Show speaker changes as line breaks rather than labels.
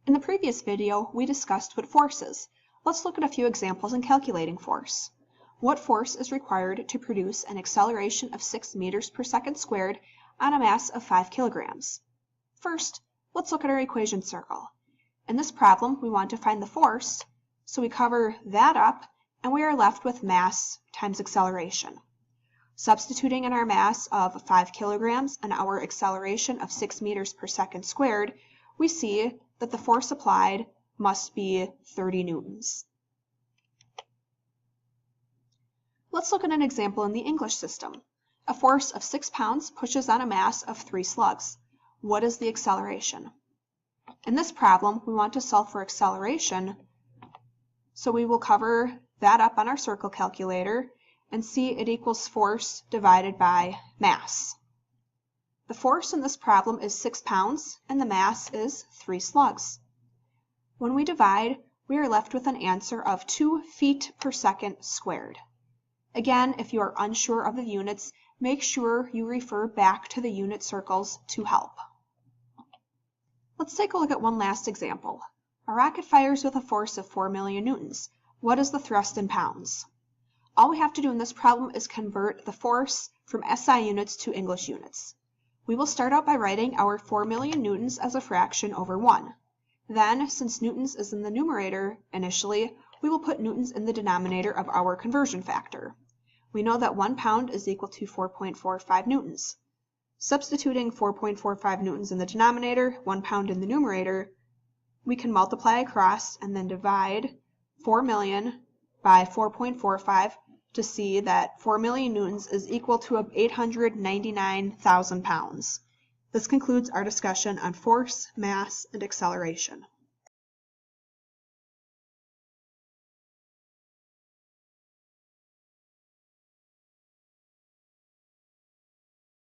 In the previous video, we discussed what force is. Let's look at a few examples in calculating force. What force is required to produce an acceleration of 6 meters per second squared on a mass of 5 kilograms? First, let's look at our equation circle. In this problem, we want to find the force, so we cover that up, and we are left with mass times acceleration. Substituting in our mass of 5 kilograms and our acceleration of 6 meters per second squared, we see that the force applied must be 30 newtons. Let's look at an example in the English system. A force of 6 pounds pushes on a mass of 3 slugs. What is the acceleration? In this problem, we want to solve for acceleration, so we will cover that up on our circle calculator and see it equals force divided by mass. The force in this problem is 6 pounds and the mass is 3 slugs. When we divide, we are left with an answer of 2 feet per second squared. Again, if you are unsure of the units, make sure you refer back to the unit circles to help. Let's take a look at one last example. A rocket fires with a force of 4 million newtons. What is the thrust in pounds? All we have to do in this problem is convert the force from SI units to English units. We will start out by writing our 4 million newtons as a fraction over 1. Then, since newtons is in the numerator initially, we will put newtons in the denominator of our conversion factor. We know that 1 pound is equal to 4.45 newtons. Substituting 4.45 newtons in the denominator, 1 pound in the numerator, we can multiply across and then divide 4 million by 4.45 to see that 4 million newtons is equal to 899,000 pounds. This concludes our discussion on force, mass, and acceleration.